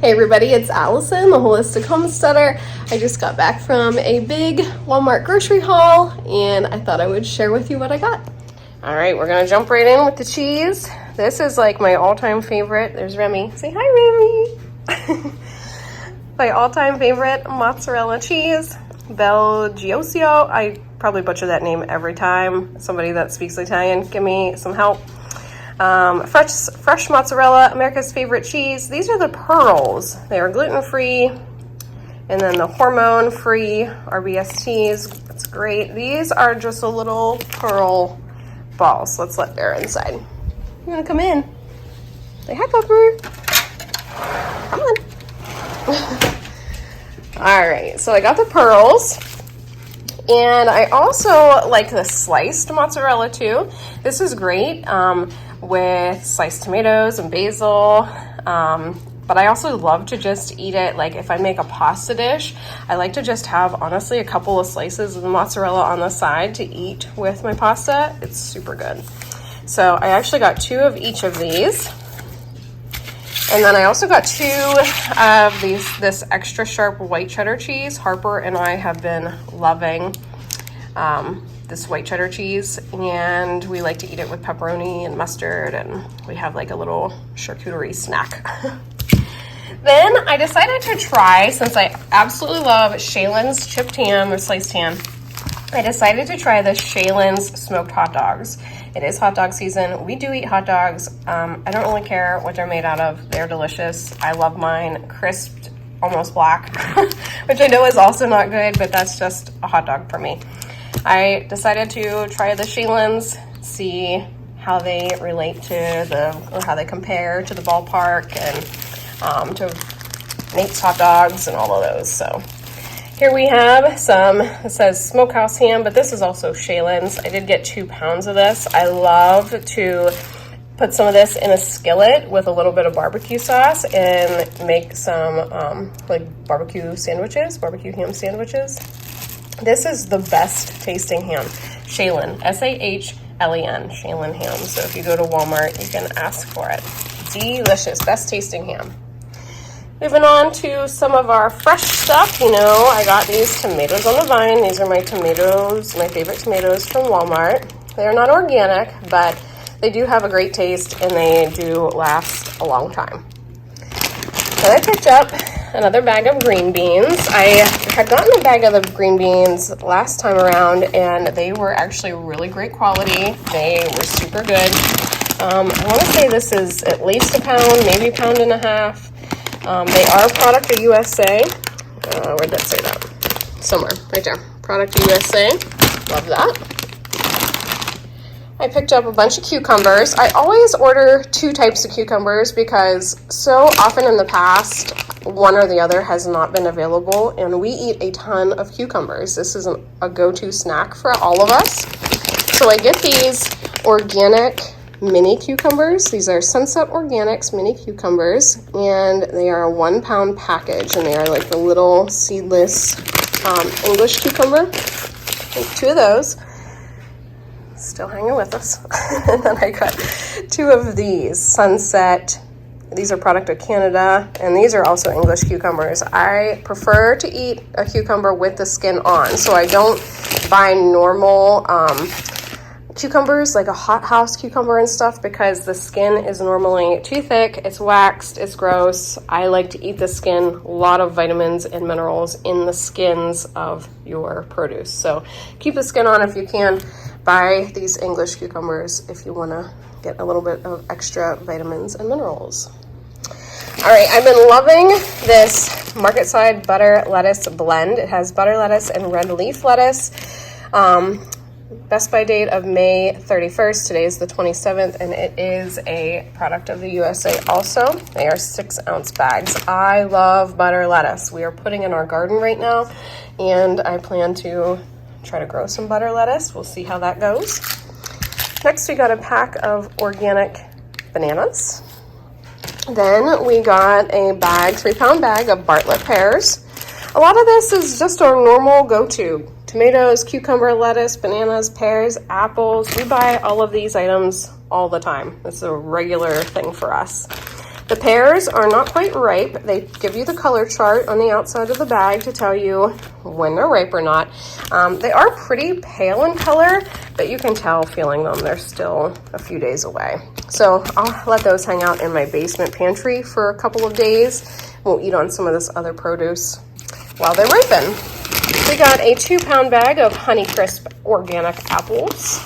Hey everybody, it's Allison, the Holistic Homesteader. I just got back from a big Walmart grocery haul and I thought I would share with you what I got. All right, we're gonna jump right in with the cheese. This is like my all-time favorite. There's Remy. Say hi, Remy. My all-time favorite mozzarella cheese, Belgiosio. I probably butcher that name every time. Somebody that speaks Italian, give me some help. Fresh mozzarella, America's favorite cheese. These are the pearls. They are gluten-free, and then the hormone-free RBSTs. That's great. These are just a little pearl balls. Let's let Bear inside. You wanna come in? Say hi, Pupper. Come on. All right, so I got the pearls. And I also like the sliced mozzarella too. This is great with sliced tomatoes and basil. But I also love to just eat it, like if I make a pasta dish, I like to just have, honestly, a couple of slices of the mozzarella on the side to eat with my pasta. It's super good. So I actually got 2 of each of these. And then I also got 2 of this extra sharp white cheddar cheese. Harper and I have been loving this white cheddar cheese, and we like to eat it with pepperoni and mustard, and we have like a little charcuterie snack. Then I decided to try, since I absolutely love Shaylin's chipped ham or sliced ham, I decided to try the Shaylin's smoked hot dogs. It is hot dog season. We do eat hot dogs. I don't really care what they're made out of. They're delicious. I love mine crisped, almost black, which I know is also not good, but that's just a hot dog for me. I decided to try the Shaylin's, see how they relate to or how they compare to the ballpark and to Nate's hot dogs and all of those. So here we have some, it says smokehouse ham, but this is also Shaylin's. I did get 2 pounds of this. I love to put some of this in a skillet with a little bit of barbecue sauce and make some like barbecue ham sandwiches. This is the best tasting ham. Shaylin, S-A-H-L-E-N, Shaylin ham. So if you go to Walmart, you can ask for it. Delicious, best tasting ham. Moving on to some of our fresh stuff. You know, I got these tomatoes on the vine. These are my tomatoes, my favorite tomatoes from Walmart. They're not organic, but they do have a great taste and they do last a long time. Then I picked up another bag of green beans. I had gotten a bag of the green beans last time around and they were actually really great quality. They were super good. I want to say this is at least a pound, maybe a pound and a half. They are product of USA. Where'd that say that? Somewhere, right there. Product of USA. Love that. I picked up a bunch of cucumbers. I always order 2 types of cucumbers because so often in the past, one or the other has not been available, and we eat a ton of cucumbers. This is a go-to snack for all of us. So I get these organic mini cucumbers. These are Sunset Organics mini cucumbers, and they are a 1 pound package, and they are like the little seedless English cucumber. Take 2 of those. Still hanging with us. And then I got 2 of these Sunset. These are product of Canada, and these are also English cucumbers. I prefer to eat a cucumber with the skin on, so I don't buy normal cucumbers, like a hothouse cucumber and stuff, because the skin is normally too thick, it's waxed, it's gross. I like to eat the skin. A lot of vitamins and minerals in the skins of your produce. So keep the skin on if you can. Buy these English cucumbers if you want to get a little bit of extra vitamins and minerals. All right, I've been loving this Market Side butter lettuce blend. It has butter lettuce and red leaf lettuce. Best by date of May 31st. Today is the 27th, and it is a product of the USA also. They are 6-ounce bags. I love butter lettuce. We are putting in our garden right now, and I plan to try to grow some butter lettuce. We'll see how that goes. Next, we got a pack of organic bananas. Then we got a 3-pound bag of Bartlett pears. A lot of this is just our normal go-to. Tomatoes, cucumber, lettuce, bananas, pears, apples. We buy all of these items all the time. It's a regular thing for us. The pears are not quite ripe. They give you the color chart on the outside of the bag to tell you when they're ripe or not. They are pretty pale in color, but you can tell feeling them, they're still a few days away. So I'll let those hang out in my basement pantry for a couple of days. We'll eat on some of this other produce while they ripen. We got a 2-pound bag of Honeycrisp organic apples.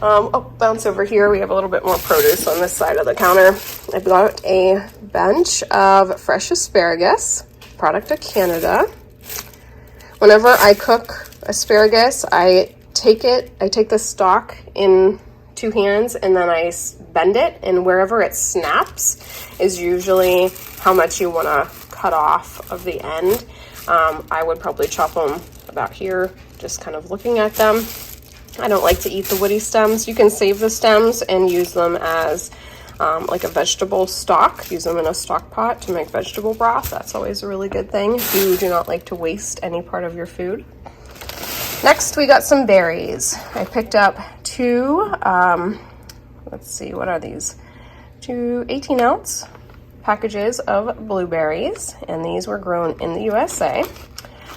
I'll bounce over here. We have a little bit more produce on this side of the counter. I got a bunch of fresh asparagus, product of Canada. Whenever I cook asparagus, I take the stalk in 2 hands and then I bend it, and wherever it snaps is usually how much you want to cut off of the end. I would probably chop them about here, just kind of looking at them. I don't like to eat the woody stems. You can save the stems and use them as like a vegetable stock. Use them in a stock pot to make vegetable broth. That's always a really good thing if you do not like to waste any part of your food. Next, we got some berries. I picked up 2, let's see, what are these? 2 18-ounce packages of blueberries, and these were grown in the USA.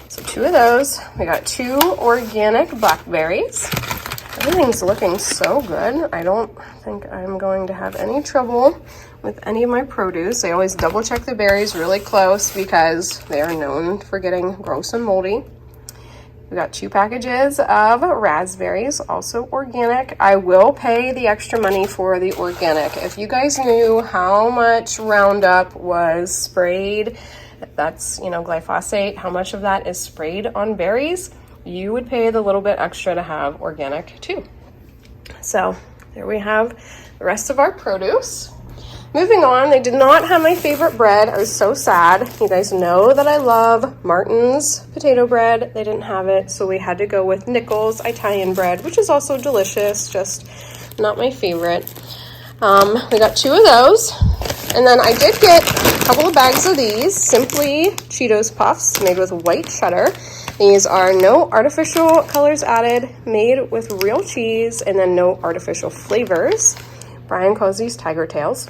So 2 of those. We got 2 organic blackberries. Everything's looking so good. I don't think I'm going to have any trouble with any of my produce. I always double check the berries really close because they are known for getting gross and moldy. We got 2 packages of raspberries, also organic. I will pay the extra money for the organic. If you guys knew how much Roundup was sprayed, that's, glyphosate, how much of that is sprayed on berries, you would pay the little bit extra to have organic too. So there we have the rest of our produce. Moving on, they did not have my favorite bread. I was so sad. You guys know that I love Martin's potato bread. They didn't have it, so we had to go with Nichols Italian bread, which is also delicious, just not my favorite. We got 2 of those. And then I did get a couple of bags of these Simply Cheetos Puffs made with white cheddar. These are no artificial colors added, made with real cheese, and then no artificial flavors. Brian calls these tiger tails.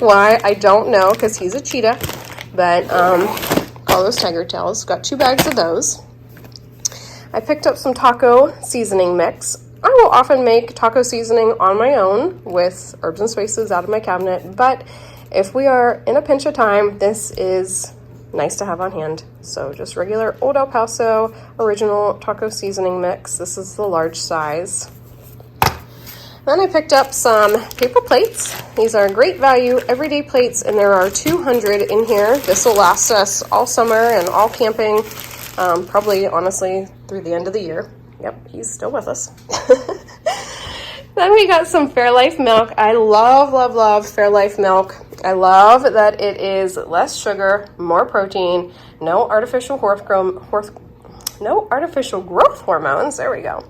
Why? I don't know, because he's a cheetah, but call those tiger tails. Got 2 bags of those. I picked up some taco seasoning mix. I will often make taco seasoning on my own with herbs and spices out of my cabinet, but if we are in a pinch of time, this is nice to have on hand. So just regular Old El Paso original taco seasoning mix. This is the large size. Then I picked up some paper plates. These are great value everyday plates, and there are 200 in here. This will last us all summer and all camping, probably honestly through the end of the year. Yep, he's still with us. Then we got some Fairlife milk. I love, love, love Fairlife milk. I love that it is less sugar, more protein, no artificial growth hormones. There we go.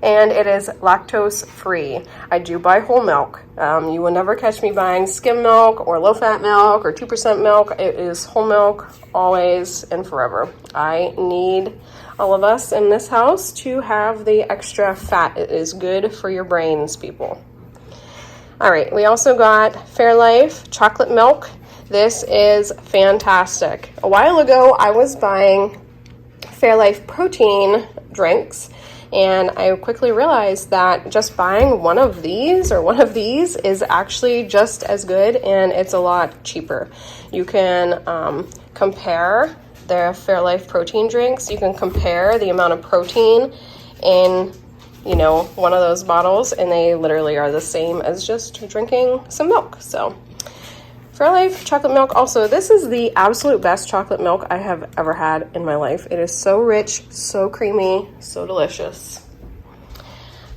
And it is lactose free. I do buy whole milk. You will never catch me buying skim milk or low fat milk or 2% milk. It is whole milk always and forever. I need all of us in this house to have the extra fat. It is good for your brains, people. All right, we also got Fairlife chocolate milk. This is fantastic. A while ago, I was buying Fairlife protein drinks, and I quickly realized that just buying one of these is actually just as good, and it's a lot cheaper. You can compare the Fairlife protein drinks. You can compare the amount of protein in one of those bottles, and they literally are the same as just drinking some milk. So Fairlife chocolate milk. Also, this is the absolute best chocolate milk I have ever had in my life. It is so rich, so creamy, so delicious.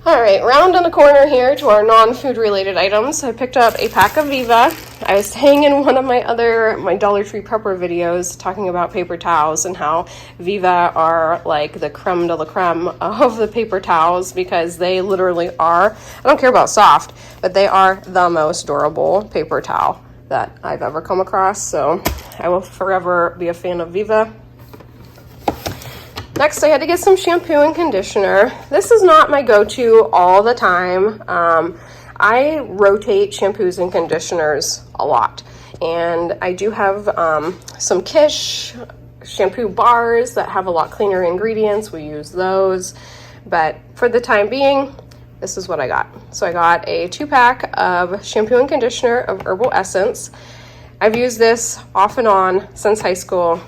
All right, round in the corner here to our non-food related items. I picked up a pack of Viva. I was saying in one of my Dollar Tree prepper videos talking about paper towels and how Viva are like the creme de la creme of the paper towels, because they literally are, I don't care about soft, but they are the most durable paper towel that I've ever come across. So I will forever be a fan of Viva. Next, I had to get some shampoo and conditioner. This is not my go-to all the time. I rotate shampoos and conditioners a lot. And I do have some Kish shampoo bars that have a lot cleaner ingredients. We use those. But for the time being, this is what I got. So I got a 2-pack of shampoo and conditioner of Herbal Essence. I've used this off and on since high school.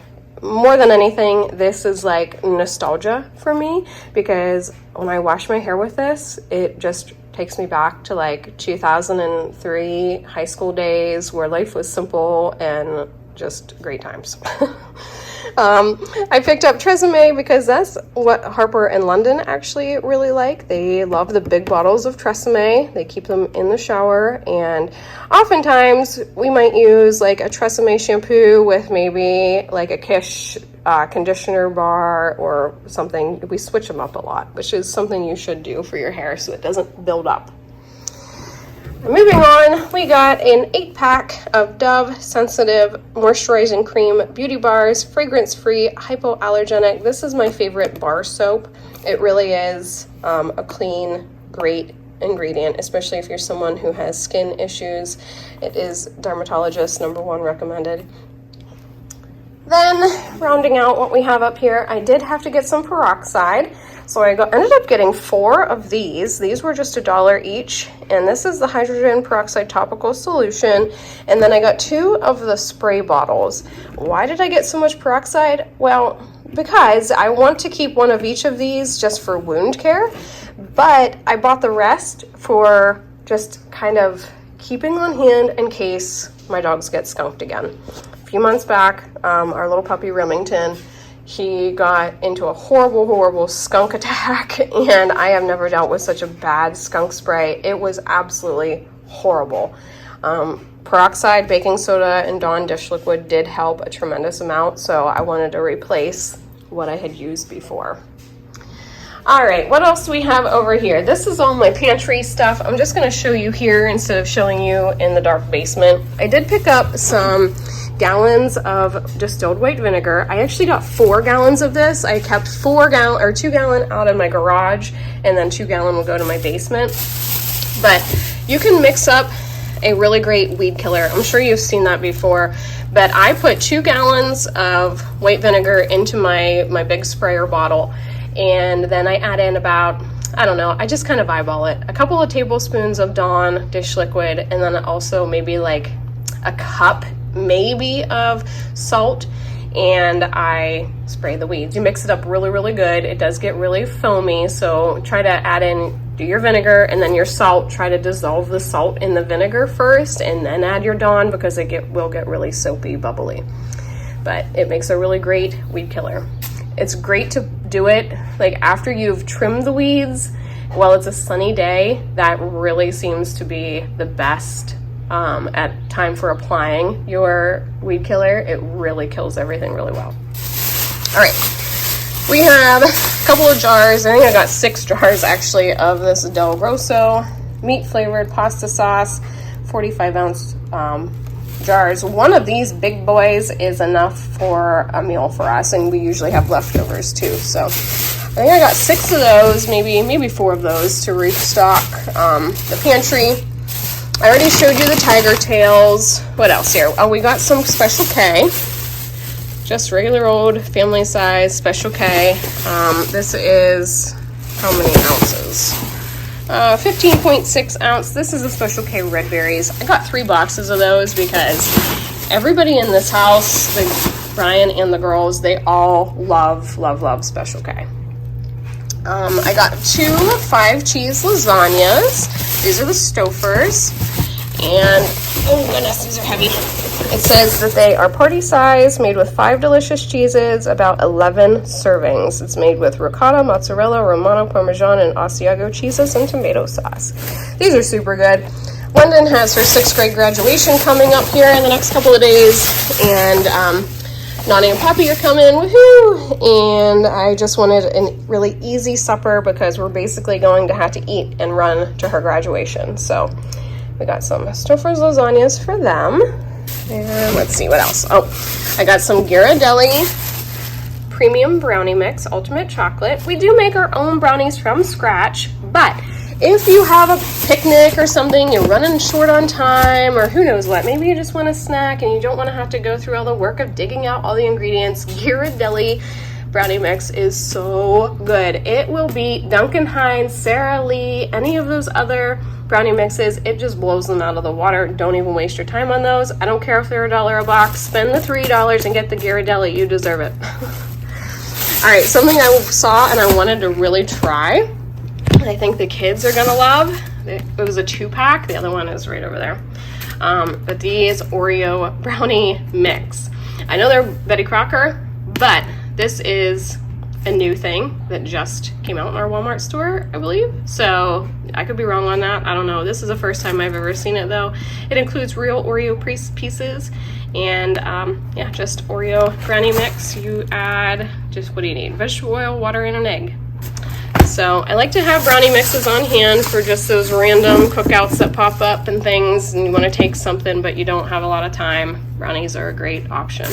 More than anything, this is like nostalgia for me, because when I wash my hair with this, it just takes me back to like 2003 high school days where life was simple and just great times. I picked up Tresemme because that's what Harper and London actually really like. They love the big bottles of Tresemme. They keep them in the shower, and oftentimes we might use like a Tresemme shampoo with maybe like a Kish conditioner bar or something. We switch them up a lot, which is something you should do for your hair so it doesn't build up. Moving on, we got an 8-pack of Dove Sensitive Moisturizing Cream Beauty Bars, fragrance-free, hypoallergenic. This is my favorite bar soap. It really is a clean, great ingredient, especially if you're someone who has skin issues. It is dermatologist #1 recommended. Then, rounding out what we have up here, I did have to get some peroxide. So I ended up getting 4 of these. These were just $1 each, and this is the hydrogen peroxide topical solution. And then I got 2 of the spray bottles. Why did I get so much peroxide? Well, because I want to keep 1 of each of these just for wound care, but I bought the rest for just kind of keeping on hand in case my dogs get skunked again. A few months back, our little puppy Remington, he got into a horrible skunk attack, and I have never dealt with such a bad skunk spray. It was absolutely horrible. Peroxide, baking soda, and Dawn dish liquid did help a tremendous amount, so I wanted to replace what I had used before. All right, what else do we have over here? This is all my pantry stuff. I'm just gonna show you here instead of showing you in the dark basement. I did pick up some gallons of distilled white vinegar. I actually got 4 gallons of this. I kept 2 gallon out in my garage, and then 2 gallon will go to my basement. But you can mix up a really great weed killer. I'm sure you've seen that before, but I put 2 gallons of white vinegar into my big sprayer bottle, and then I add in about, I don't know, I just kind of eyeball it. A couple of tablespoons of Dawn dish liquid, and then also maybe like a cup maybe of salt, and I spray the weeds. You mix it up really good. It does get really foamy, so try to add in, do your vinegar and then your salt. Try to dissolve the salt in the vinegar first and then add your Dawn, because it will get really soapy, bubbly. But it makes a really great weed killer. It's great to do it like after you've trimmed the weeds while it's a sunny day. That really seems to be the best at time for applying your weed killer. It really kills everything really well. All right, we have a couple of jars. I think I got 6 jars actually of this Del Grosso meat flavored pasta sauce, 45-ounce jars. One of these big boys is enough for a meal for us, and we usually have leftovers too. So I think I got 6 of those, maybe 4 of those to restock the pantry. I already showed you the tiger tails. What else here? Oh, we got some Special K. Just regular old family size Special K. This is how many ounces? 15.6 ounce. This is a Special K red berries. I got 3 boxes of those because everybody in this house, Brian and the girls, they all love Special K. I got 2 5-cheese lasagnas. These are the Stofers. And, oh goodness, these are heavy. It says that they are party size, made with 5 delicious cheeses, about 11 servings. It's made with ricotta, mozzarella, Romano, Parmesan, and Asiago cheeses and tomato sauce. These are super good. London has her 6th grade graduation coming up here in the next couple of days, and Nani and Poppy are coming, woohoo! And I just wanted a really easy supper because we're basically going to have to eat and run to her graduation. So we got some Stouffer's lasagnas for them. And let's see what else. Oh, I got some Ghirardelli Premium Brownie Mix Ultimate Chocolate. We do make our own brownies from scratch, but if you have a picnic or something, you're running short on time, or who knows what, maybe you just want a snack and you don't want to have to go through all the work of digging out all the ingredients, Ghirardelli brownie mix is so good. It will beat Duncan Hines, Sara Lee, any of those other brownie mixes. It just blows them out of the water. Don't even waste your time on those. I don't care if they're $1 a box. Spend the $3 and get the Ghirardelli. You deserve it. All right, something I saw and I wanted to really try, and I think the kids are gonna love. It was a 2-pack. The other one is right over there. But these Oreo brownie mix. I know they're Betty Crocker, but this is a new thing that just came out in our Walmart store, I believe. So I could be wrong on that. I don't know. This is the first time I've ever seen it though. It includes real Oreo pieces and yeah, just Oreo brownie mix. You add just, what do you need? Vegetable oil, water, and an egg. So I like to have brownie mixes on hand for just those random cookouts that pop up and things, and you want to take something but you don't have a lot of time. Brownies are a great option.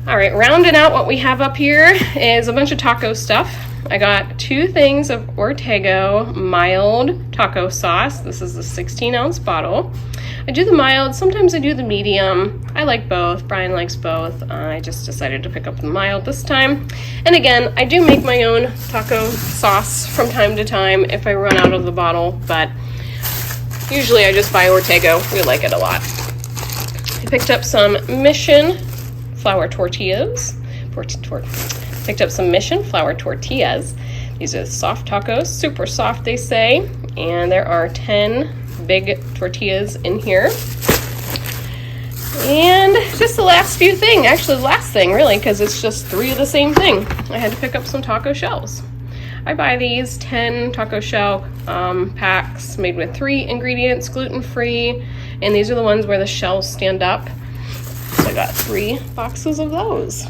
All right, rounding out what we have up here is a bunch of taco stuff. I got 2 things of Ortego mild taco sauce. This is a 16-ounce bottle. I do the mild, sometimes I do the medium. I like both, Brian likes both. I just decided to pick up the mild this time. And again, I do make my own taco sauce from time to time if I run out of the bottle, but usually I just buy Ortego. We like it a lot. I picked up some Mission flour tortillas. Picked up some Mission flour tortillas. These are soft tacos, super soft they say, and there are 10 big tortillas in here. And just the last few thing, actually the last thing really, because it's just 3 of the same thing. I had to pick up some taco shells. I buy these 10 taco shell packs made with 3 ingredients, gluten-free, and these are the ones where the shells stand up. So I got 3 boxes of those.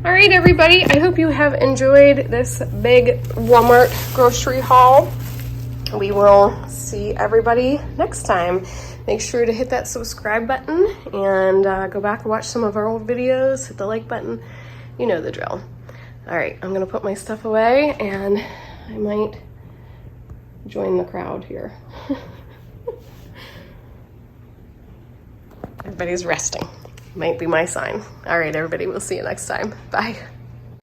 All right, everybody, I hope you have enjoyed this big Walmart grocery haul. We will see everybody next time. Make sure to hit that subscribe button and go back and watch some of our old videos. Hit the like button. You know the drill. All right, I'm gonna put my stuff away and I might join the crowd here. Everybody's resting. Might be my sign. All right, everybody, we'll see you next time. Bye.